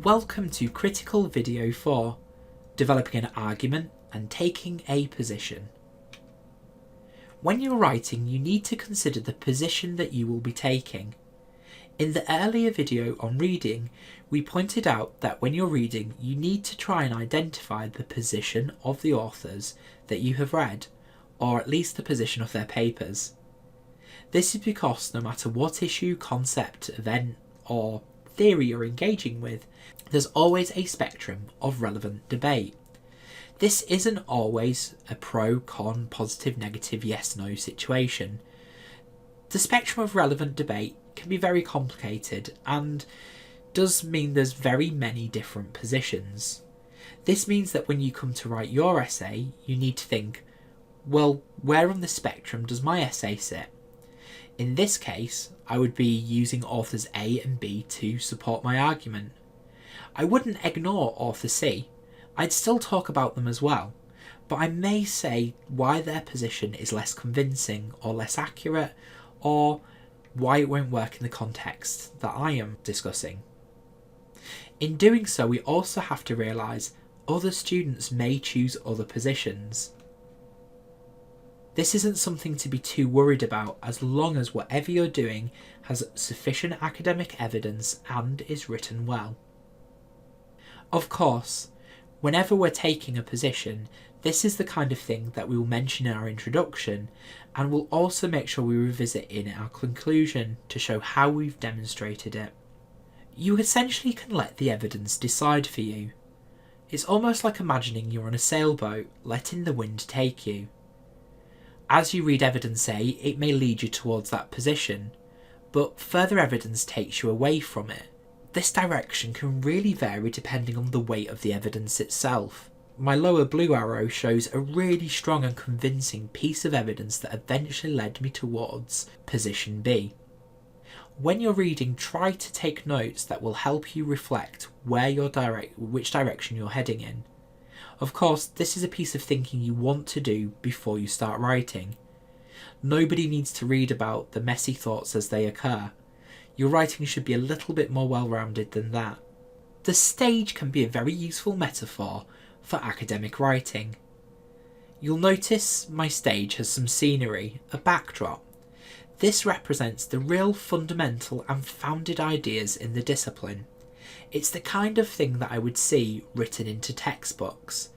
Welcome to Critical Video 4, Developing an Argument and Taking a Position. When you're writing, you need to consider the position that you will be taking. In the earlier video on reading, we pointed out that when you're reading, you need to try and identify the position of the authors that you have read, or at least the position of their papers. This is because no matter what issue, concept, event, or theory you're engaging with, there's always a spectrum of relevant debate. This isn't always a pro, con, positive, negative, yes, no situation. The spectrum of relevant debate can be very complicated and does mean there's very many different positions. This means that when you come to write your essay, you need to think, well, where on the spectrum does my essay sit? In this case, I would be using authors A and B to support my argument. I wouldn't ignore author C. I'd still talk about them as well, but I may say why their position is less convincing or less accurate, or why it won't work in the context that I am discussing. In doing so, we also have to realise other students may choose other positions. This isn't something to be too worried about as long as whatever you're doing has sufficient academic evidence and is written well. Of course, whenever we're taking a position, this is the kind of thing that we will mention in our introduction, and we'll also make sure we revisit in our conclusion to show how we've demonstrated it. You essentially can let the evidence decide for you. It's almost like imagining you're on a sailboat, letting the wind take you. As you read evidence A, it may lead you towards that position, but further evidence takes you away from it. This direction can really vary depending on the weight of the evidence itself. My lower blue arrow shows a really strong and convincing piece of evidence that eventually led me towards position B. When you're reading, try to take notes that will help you reflect which direction you're heading in. Of course, this is a piece of thinking you want to do before you start writing. Nobody needs to read about the messy thoughts as they occur. Your writing should be a little bit more well-rounded than that. The stage can be a very useful metaphor for academic writing. You'll notice my stage has some scenery, a backdrop. This represents the real fundamental and founded ideas in the discipline. It's the kind of thing that I would see written into textbooks.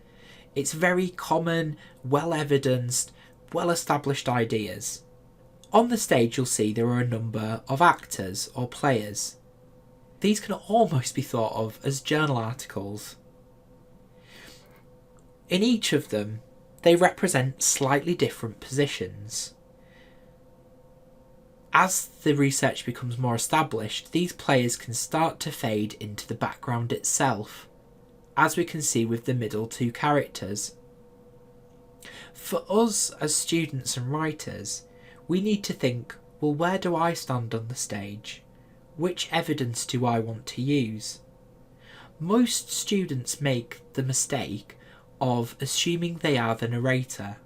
It's very common, well-evidenced, well-established ideas. On the stage you'll see there are a number of actors or players. These can almost be thought of as journal articles. In each of them, they represent slightly different positions. As the research becomes more established, these players can start to fade into the background itself, as we can see with the middle two characters. For us as students and writers, we need to think, well, where do I stand on the stage? Which evidence do I want to use? Most students make the mistake of assuming they are the narrator.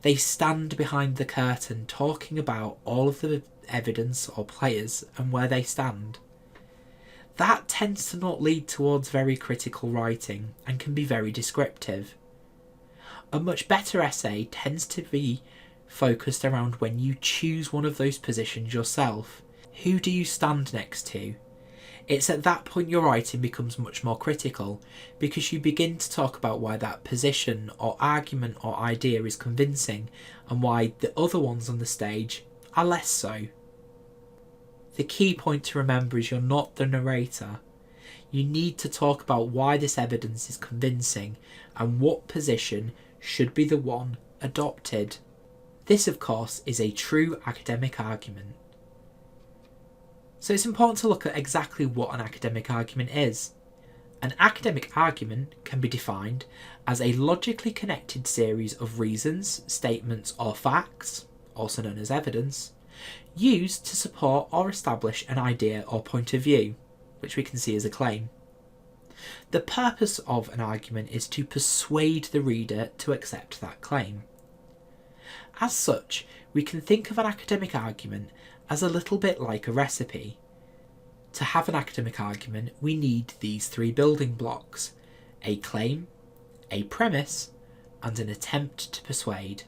They stand behind the curtain talking about all of the evidence or players and where they stand. That tends to not lead towards very critical writing and can be very descriptive. A much better essay tends to be focused around when you choose one of those positions yourself. Who do you stand next to? It's at that point your writing becomes much more critical, because you begin to talk about why that position or argument or idea is convincing and why the other ones on the stage are less so. The key point to remember is you're not the narrator. You need to talk about why this evidence is convincing and what position should be the one adopted. This, of course, is a true academic argument. So it's important to look at exactly what an academic argument is. An academic argument can be defined as a logically connected series of reasons, statements, or facts, also known as evidence, used to support or establish an idea or point of view, which we can see as a claim. The purpose of an argument is to persuade the reader to accept that claim. As such, we can think of an academic argument as a little bit like a recipe. To have an academic argument, we need these three building blocks: a claim, a premise, and an attempt to persuade.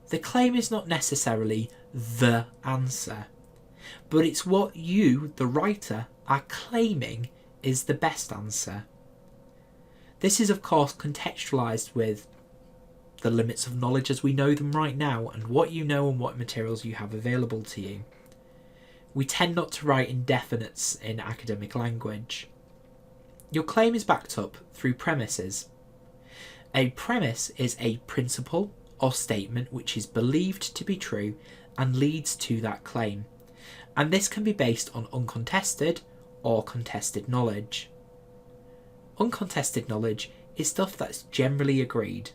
The claim is not necessarily the answer, but it's what you, the writer, are claiming is the best answer. This is of course contextualised with the limits of knowledge as we know them right now, and what you know and what materials you have available to you. We tend not to write indefinites in academic language. Your claim is backed up through premises. A premise is a principle or statement which is believed to be true and leads to that claim, and this can be based on uncontested or contested knowledge. Uncontested knowledge is stuff that's generally agreed.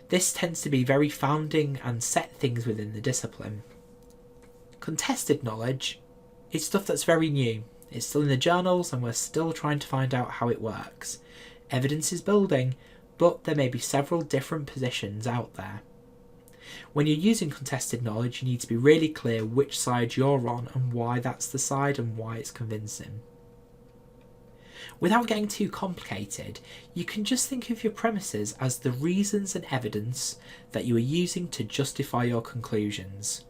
This tends to be very founding and set things within the discipline. Contested knowledge is stuff that's very new. It's still in the journals and we're still trying to find out how it works. Evidence is building, but there may be several different positions out there. When you're using contested knowledge, you need to be really clear which side you're on and why that's the side and why it's convincing. Without getting too complicated, you can just think of your premises as the reasons and evidence that you are using to justify your conclusions.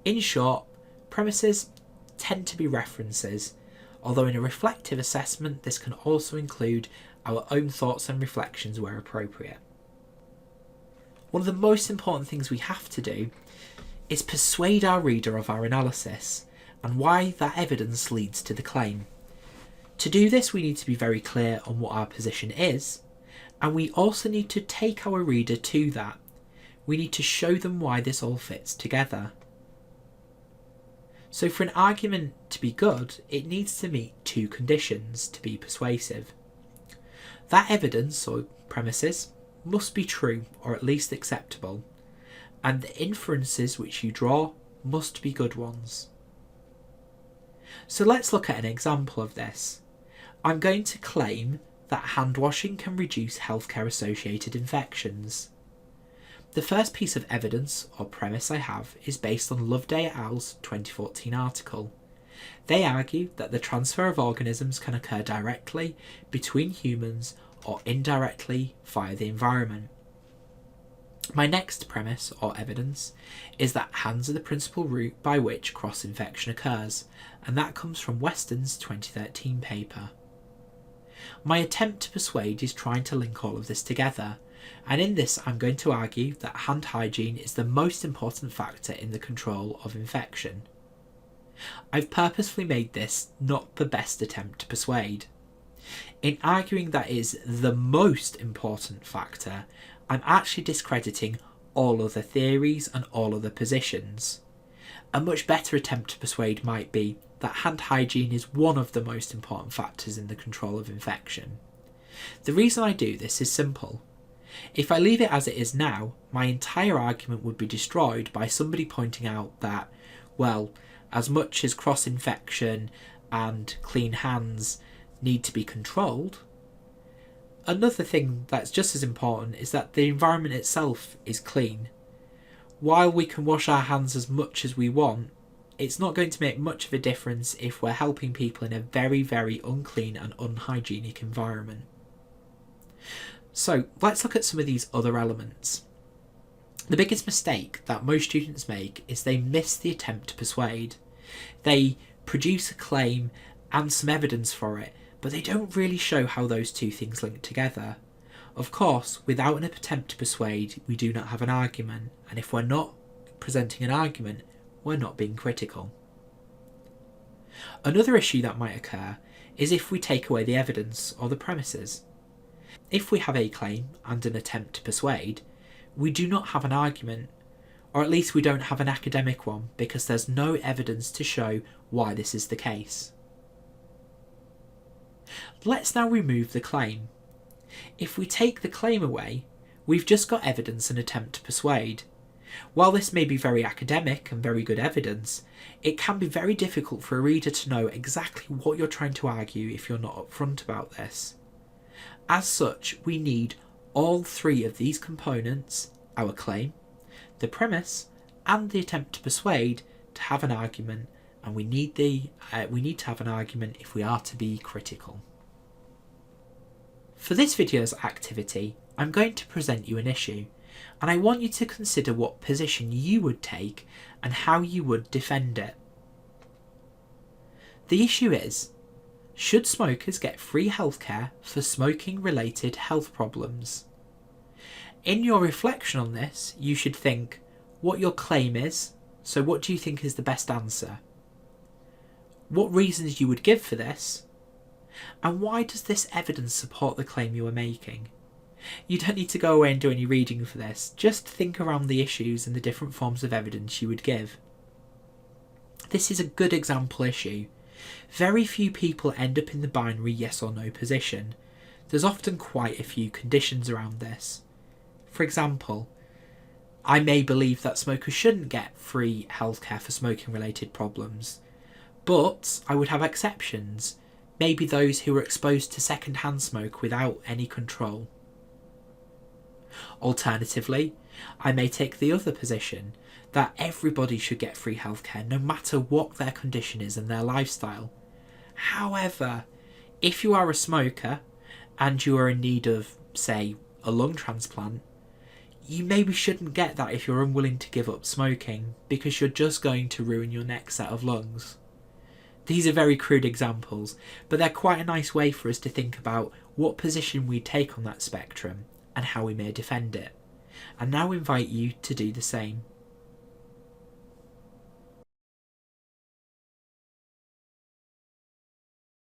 In short, premises tend to be references, although in a reflective assessment this can also include our own thoughts and reflections where appropriate. One of the most important things we have to do is persuade our reader of our analysis and why that evidence leads to the claim. To do this, we need to be very clear on what our position is, and we also need to take our reader to that. We need to show them why this all fits together. So for an argument to be good, it needs to meet two conditions to be persuasive. That evidence or premises must be true or at least acceptable, and the inferences which you draw must be good ones. So let's look at an example of this. I'm going to claim that hand washing can reduce healthcare associated infections. The first piece of evidence or premise I have is based on Loveday et al.'s 2014 article. They argue that the transfer of organisms can occur directly between humans or indirectly via the environment. My next premise or evidence is that hands are the principal route by which cross-infection occurs, and that comes from Weston's 2013 paper. My attempt to persuade is trying to link all of this together, and in this I'm going to argue that hand hygiene is the most important factor in the control of infection. I've purposefully made this not the best attempt to persuade. In arguing that is the most important factor, I'm actually discrediting all other theories and all other positions. A much better attempt to persuade might be that hand hygiene is one of the most important factors in the control of infection. The reason I do this is simple. If I leave it as it is now, my entire argument would be destroyed by somebody pointing out that, well, as much as cross-infection and clean hands need to be controlled, another thing that's just as important is that the environment itself is clean. While we can wash our hands as much as we want, it's not going to make much of a difference if we're helping people in a very, very unclean and unhygienic environment. So let's look at some of these other elements. The biggest mistake that most students make is they miss the attempt to persuade. They produce a claim and some evidence for it, but they don't really show how those two things link together. Of course, without an attempt to persuade, we do not have an argument, and if we're not presenting an argument, we're not being critical. Another issue that might occur is if we take away the evidence or the premises. If we have a claim and an attempt to persuade, we do not have an argument, or at least we don't have an academic one, because there's no evidence to show why this is the case. Let's now remove the claim. If we take the claim away, we've just got evidence and attempt to persuade. While this may be very academic and very good evidence, it can be very difficult for a reader to know exactly what you're trying to argue if you're not upfront about this. As such, we need all three of these components, our claim, the premise, and the attempt to persuade, to have an argument and we need to have an argument if we are to be critical. For this video's activity, I'm going to present you an issue, and I want you to consider what position you would take and how you would defend it. The issue is, should smokers get free healthcare for smoking-related health problems? In your reflection on this, you should think what your claim is, so what do you think is the best answer? What reasons you would give for this? And why does this evidence support the claim you are making? You don't need to go away and do any reading for this, just think around the issues and the different forms of evidence you would give. This is a good example issue. Very few people end up in the binary yes or no position. There's often quite a few conditions around this. For example, I may believe that smokers shouldn't get free healthcare for smoking related problems, but I would have exceptions, maybe those who are exposed to second-hand smoke without any control. Alternatively, I may take the other position, that everybody should get free healthcare no matter what their condition is and their lifestyle. However, if you are a smoker and you are in need of, say, a lung transplant, you maybe shouldn't get that if you're unwilling to give up smoking, because you're just going to ruin your next set of lungs. These are very crude examples, but they're quite a nice way for us to think about what position we take on that spectrum and how we may defend it. I now invite you to do the same.